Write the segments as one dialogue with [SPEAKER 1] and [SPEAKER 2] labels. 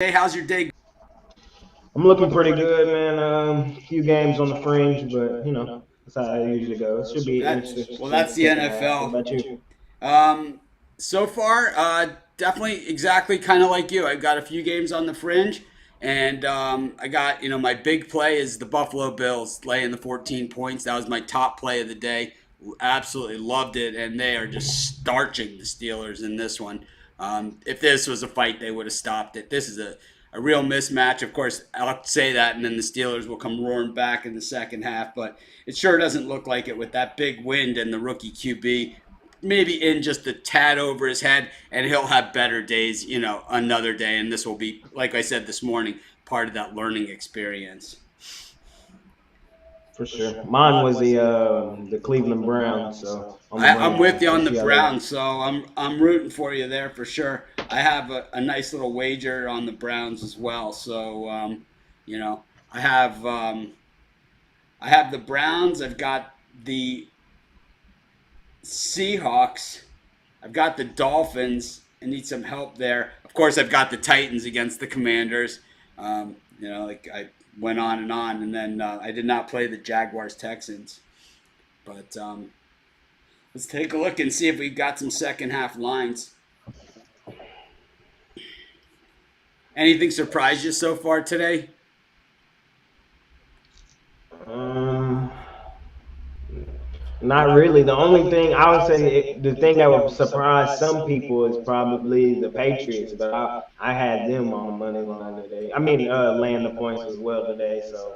[SPEAKER 1] Hey, how's your day?
[SPEAKER 2] I'm looking pretty good, man. A few games on the fringe, but that's how it usually goes. Should be
[SPEAKER 1] That well,
[SPEAKER 2] interesting
[SPEAKER 1] that's the
[SPEAKER 2] second half. What
[SPEAKER 1] NFL.
[SPEAKER 2] about you?
[SPEAKER 1] Um, so far, definitely exactly kind of like you. I've got a few games on the fringe, and I got my big play is the Buffalo Bills laying the 14 points. That was my top play of the day. Absolutely loved it, and they are just starching the Steelers in this one. If this was a fight, they would have stopped it. This is a real mismatch. Of course, I'll say that, and then the Steelers will come roaring back in the second half. But it sure doesn't look like it with that big wind and the rookie QB maybe in just a tad over his head, and he'll have better days, another day. And this will be, like I said this morning, part of that learning experience.
[SPEAKER 2] For sure. Mine was the Cleveland Browns, so on the money
[SPEAKER 1] I'm with
[SPEAKER 2] line.
[SPEAKER 1] you
[SPEAKER 2] So we'll
[SPEAKER 1] on the
[SPEAKER 2] see how they.
[SPEAKER 1] Browns, so I'm rooting for you there for sure. I have a nice little wager on the Browns as well, so you know I have I have the Browns. I've got the Seahawks. I've got the Dolphins. I need some help there. Of course, I've got the Titans against the Commanders. Like I went on, and then I did not play the Jaguars Texans. But let's take a look and see if we've got some second half lines. Anything surprised you so far today?
[SPEAKER 2] Um, Not really. The only thing I would say, the thing that would surprise some people is probably the Patriots, but I had them on the money line today. I mean, laying the points as well today. So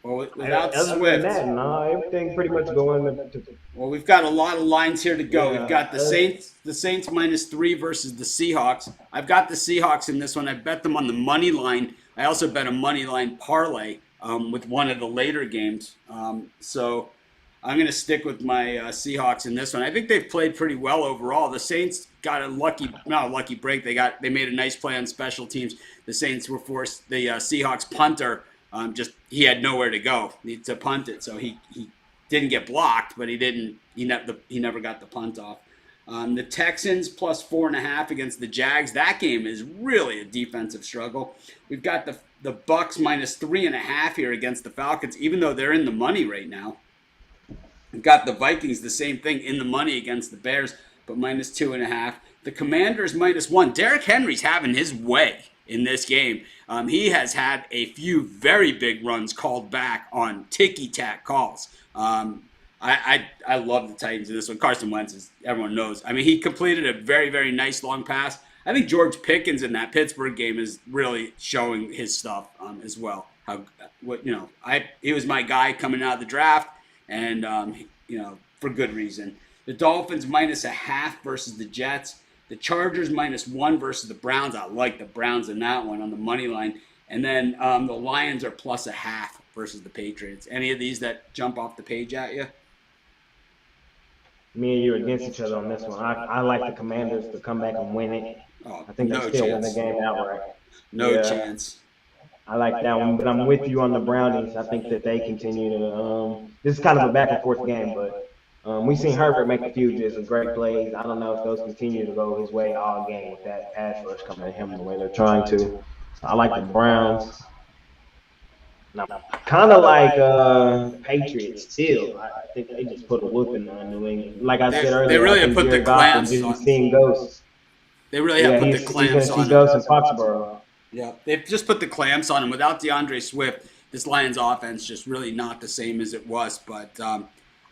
[SPEAKER 1] Well, without
[SPEAKER 2] other than
[SPEAKER 1] Swift,
[SPEAKER 2] that, no, everything pretty much going to
[SPEAKER 1] well, we've got a lot of lines here to go. We've
[SPEAKER 2] yeah.
[SPEAKER 1] got the Saints -3 versus the Seahawks. I've got the Seahawks in this one. I bet them on the money line. I also bet a money line parlay with one of the later games. So I'm going to stick with my Seahawks in this one. I think they've played pretty well overall. The Saints got not a lucky break. They made a nice play on special teams. The Saints were forced. The Seahawks punter just he had nowhere to go. Need to punt it, so he didn't get blocked, but he didn't. He never got the punt off. The Texans +4.5 against the Jags. That game is really a defensive struggle. We've got the Bucks -3.5 here against the Falcons, even though they're in the money right now. We've got the Vikings, the same thing, in the money against the Bears, but -2.5. The Commanders -1. Derrick Henry's having his way in this game. He has had a few very big runs called back on ticky-tack calls. I love the Titans in this one. Carson Wentz, everyone knows. I mean, he completed a very, very nice long pass. I think George Pickens in that Pittsburgh game is really showing his stuff as well. He was my guy coming out of the draft, and for good reason. The Dolphins -0.5 versus the Jets. The Chargers -1 versus the Browns. I like the Browns in that one on the money line. And then the Lions are +0.5 versus the Patriots. Any of these that jump off the page at you?
[SPEAKER 2] me and you against each other on this one. I like the Commanders to come back and win it.
[SPEAKER 1] Oh,
[SPEAKER 2] I think they
[SPEAKER 1] no
[SPEAKER 2] still win the
[SPEAKER 1] chance.
[SPEAKER 2] game outright.
[SPEAKER 1] No
[SPEAKER 2] Yeah,
[SPEAKER 1] chance.
[SPEAKER 2] I like that one, but I'm with you on the Brownies. I think that they continue to. This is kind of a back and forth game, but we've seen Herbert make a few just great plays. I don't know if those continue to go his way all game with that pass rush coming at him the way they're trying to. So I like the Browns. And I'm kind of like the Patriots still. I think they just put a whooping on New England. Like I said
[SPEAKER 1] They
[SPEAKER 2] earlier, I
[SPEAKER 1] really have
[SPEAKER 2] think
[SPEAKER 1] put the
[SPEAKER 2] Jared Goff is
[SPEAKER 1] clamps
[SPEAKER 2] just
[SPEAKER 1] on.
[SPEAKER 2] seeing ghosts.
[SPEAKER 1] They really have
[SPEAKER 2] Yeah,
[SPEAKER 1] put the
[SPEAKER 2] he's going
[SPEAKER 1] clamps
[SPEAKER 2] to see
[SPEAKER 1] on him.
[SPEAKER 2] ghosts in Foxborough.
[SPEAKER 1] Yeah, they've just put the clamps on him. Without DeAndre Swift, this Lions offense just really not the same as it was. But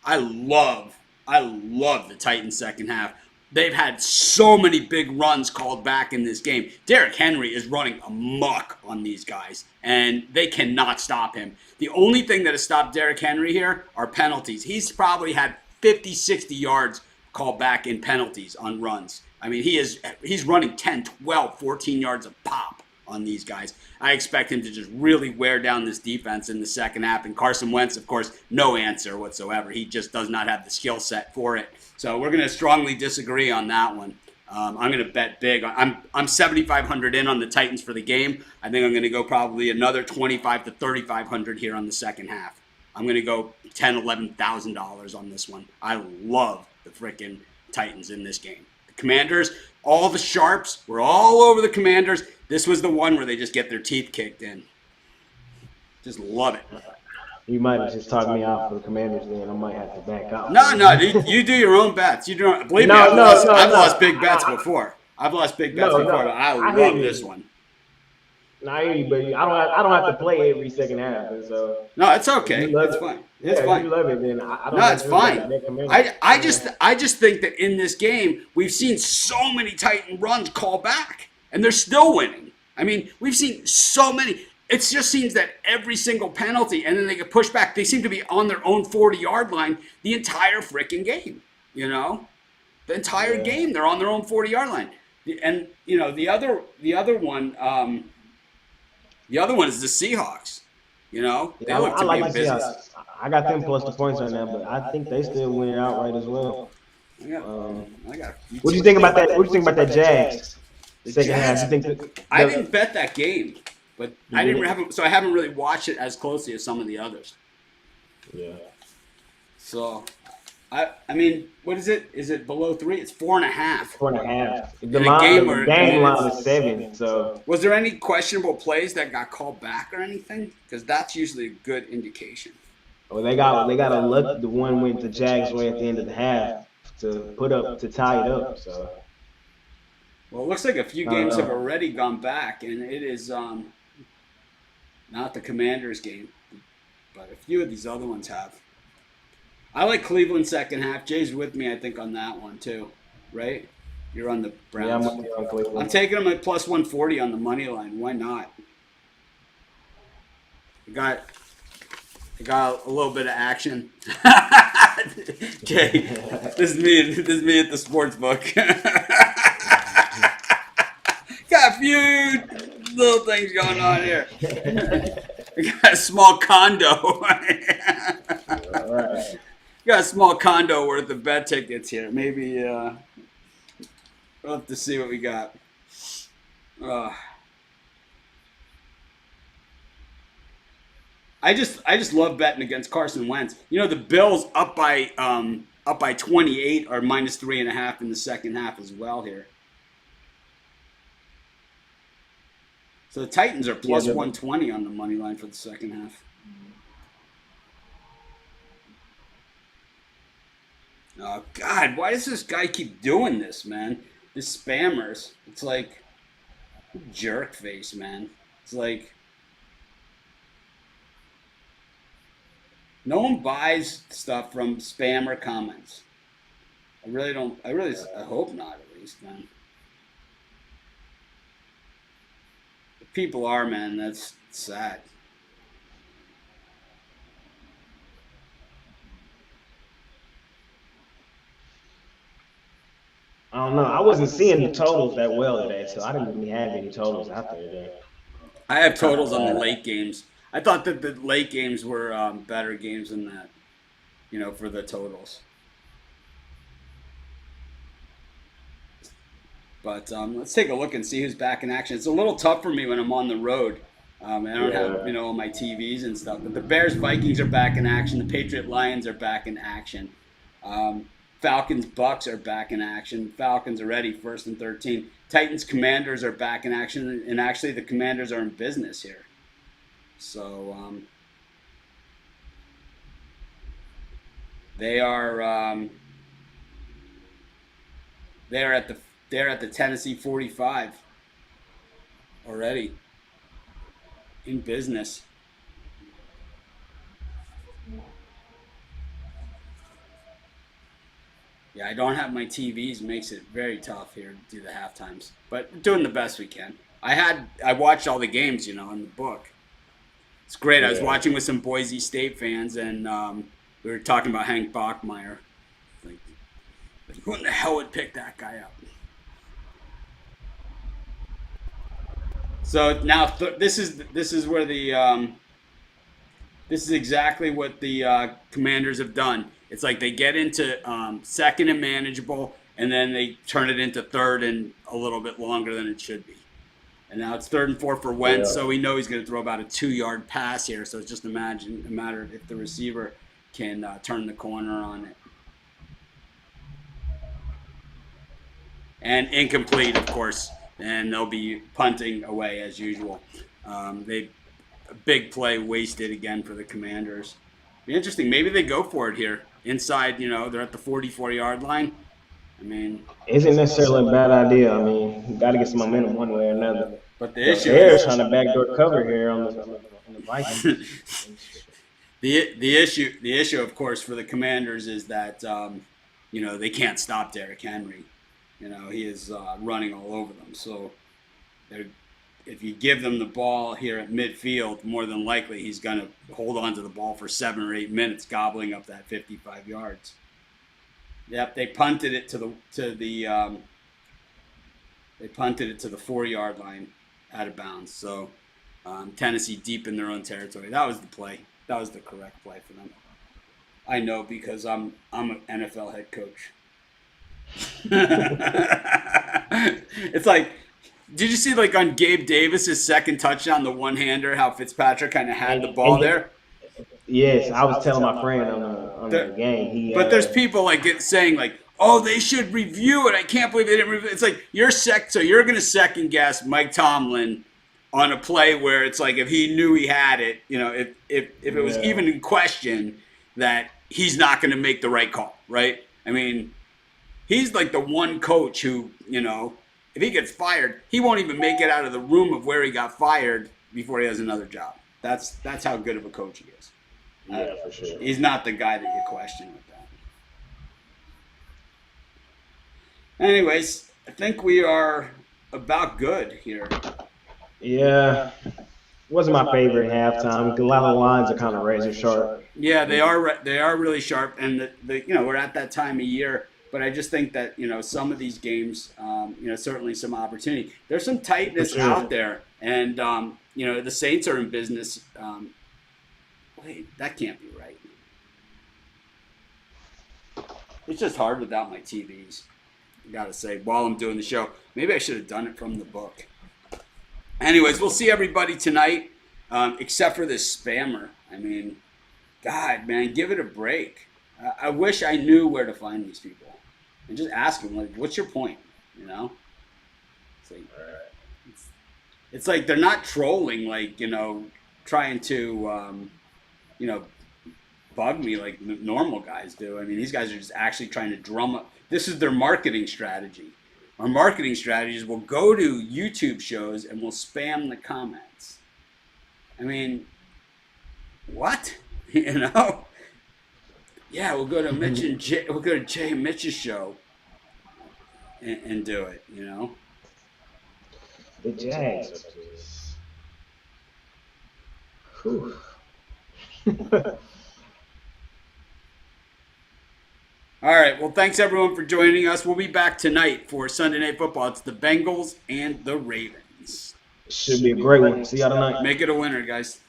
[SPEAKER 1] I love, I love the Titans second half. They've had so many big runs called back in this game. Derrick Henry is running amok on these guys, and they cannot stop him. The only thing that has stopped Derrick Henry here are penalties. He's probably had 50, 60 yards called back in penalties on runs. I mean, he's running 10, 12, 14 yards a pop on these guys. I expect him to just really wear down this defense in the second half. And Carson Wentz, of course, no answer whatsoever. He just does not have the skill set for it. So we're going to strongly disagree on that one. I'm going to bet big. I'm 7,500 in on the Titans for the game. I think I'm going to go probably another 25 to 3,500 here on the second half. I'm going to go $10,000 on this one. I love the freaking Titans in this game. The Commanders, all the sharps were all over the Commanders. This was the one where they just get their teeth kicked in. Just love it.
[SPEAKER 2] You might have just talked me off for the Commanders. Then I might have to back out.
[SPEAKER 1] No, you do your own bets. You do. Believe me, I've lost big bets before. I've lost big bets before, but I love this one.
[SPEAKER 2] No, I hear you, but I don't have to play every second half. So
[SPEAKER 1] no, it's okay. It's fine. It's fine.
[SPEAKER 2] If you love it, then I don't.
[SPEAKER 1] No, it's fine. I just think that in this game we've seen so many Titan runs call back, and they're still winning. I mean, we've seen so many. It just seems that every single penalty, and then they get pushed back. They seem to be on their own 40-yard line the entire freaking game. You know, the entire game they're on their own 40-yard line. And you know the other one. The other one is the Seahawks. You know, they look to be in business.
[SPEAKER 2] I got them plus the points right now, but I think they still win it outright as well. What do you think about that? What do you think about that Jags? Second half. You think
[SPEAKER 1] I didn't bet that game, but I haven't really watched it as closely as some of the others.
[SPEAKER 2] Yeah.
[SPEAKER 1] So, I mean, what is it? Is it below 3? It's 4.5.
[SPEAKER 2] 4.5. The
[SPEAKER 1] game
[SPEAKER 2] line is 7. So,
[SPEAKER 1] was there any questionable plays that got called back or anything? Because that's usually a good indication.
[SPEAKER 2] Well, they got a luck. The one went the Jags way at the end of the half to tie it up. So,
[SPEAKER 1] well, it looks like a few games have already gone back, and it is not the Commanders game, but a few of these other ones have. I like Cleveland second half. Jay's with me, I think, on that one too, right? You're on the Browns.
[SPEAKER 2] Yeah, I'm with you on Cleveland.
[SPEAKER 1] I'm taking them at plus 140 on the money line. Why not? I got a little bit of action. Okay, this is me at the sports book. Got a few little things going on here. I got a small condo.
[SPEAKER 2] All right.
[SPEAKER 1] Got a small condo worth of bet tickets here. Maybe we'll have to see what we got. I just love betting against Carson Wentz. You know, the Bills up by 28 or minus 3.5 in the second half as well here. So the Titans are plus 120 on the money line for the second half. Oh, God, why does this guy keep doing this, man? This spammers. It's like, jerk face, man. It's like, no one buys stuff from spammer comments. I hope not, at least, man. If people are, man, that's sad.
[SPEAKER 2] I don't know. I wasn't seeing the totals that well today, so I didn't really have any totals out there today.
[SPEAKER 1] I have totals on the late games. I thought that the late games were better games than that, you know, for the totals. But let's take a look and see who's back in action. It's a little tough for me when I'm on the road. I don't have, you know, my TVs and stuff. But the Bears Vikings are back in action. The Patriot Lions are back in action. Falcons Bucks are back in action. Falcons are ready, 1st and 13. Titans Commanders are back in action, and actually the Commanders are in business here. So they are they're at the Tennessee 45 already in business. Yeah, I don't have my TVs. Makes it very tough here to do the half times, but doing the best we can. I watched all the games, you know, in the book. It's great. I was watching with some Boise State fans, and we were talking about Hank Bachmeier. Like, who in the hell would pick that guy up? So now this is where the this is exactly what the Commanders have done. It's like they get into second and manageable, and then they turn it into third and a little bit longer than it should be. And now it's 3rd and 4 for Wentz, so we know he's going to throw about a 2-yard pass here. So it's just a matter of if the receiver can turn the corner on it. And incomplete, of course. and they'll be punting away as usual. They a big play wasted again for the Commanders. Be interesting. Maybe they go for it here inside. They're at the 44-yard line. I mean,
[SPEAKER 2] Isn't necessarily a bad idea. I mean, you got to get some momentum one way or another.
[SPEAKER 1] but the
[SPEAKER 2] The
[SPEAKER 1] issue
[SPEAKER 2] Bears
[SPEAKER 1] is
[SPEAKER 2] trying to backdoor cover here on the Vikings.
[SPEAKER 1] the issue, of course, for the Commanders is that they can't stop Derrick Henry. He is running all over them. So if you give them the ball here at midfield, more than likely he's going to hold on to the ball for 7 or 8 minutes, gobbling up that 55 yards. Yep, they punted it to the 4-yard line out of bounds. So Tennessee deep in their own territory. That was the play. That was the correct play for them. I know because I'm an NFL head coach. It's like, did you see like on Gabe Davis's second touchdown, the one-hander, how Fitzpatrick kind of had the ball there?
[SPEAKER 2] Yes, I was telling my friend on the game.
[SPEAKER 1] But there's people like saying like, oh, they should review it. I can't believe they didn't review it. It's like so you're going to second guess Mike Tomlin on a play where it's like if he knew he had it, if it was even in question, that he's not going to make the right call, right? I mean, he's like the one coach who, if he gets fired, he won't even make it out of the room of where he got fired before he has another job. That's how good of a coach he is.
[SPEAKER 2] Yeah, for sure.
[SPEAKER 1] He's not the guy that you question with that. Anyways, I think we are about good here.
[SPEAKER 2] Yeah, wasn't my favorite halftime. A lot of the lines are kind of razor sharp.
[SPEAKER 1] Yeah, they are. They are really sharp, and we're at that time of year. But I just think that some of these games, certainly some opportunity. There's some tightness out there, and the Saints are in business. Wait, that can't be right. It's just hard without my TVs. I gotta say, while I'm doing the show, maybe I should have done it from the book. Anyways, we'll see everybody tonight, except for this spammer. I mean, God, man, give it a break. I wish I knew where to find these people and just ask them, like, what's your point? It's like they're not trolling, like, trying to, bug me like normal guys do. I mean, these guys are just actually trying to drum up. This is their marketing strategy. Our marketing strategy is we'll go to YouTube shows and we'll spam the comments. I mean, what? Yeah, we'll go to Mitch and Jay. We'll go to Jay and Mitch's show and do it.
[SPEAKER 2] The Jags are just. Whew.
[SPEAKER 1] All right. Well, thanks everyone for joining us. We'll be back tonight for Sunday Night Football. It's the Bengals and the Ravens.
[SPEAKER 2] Should be a great one. See y'all tonight.
[SPEAKER 1] Make it a winner, guys.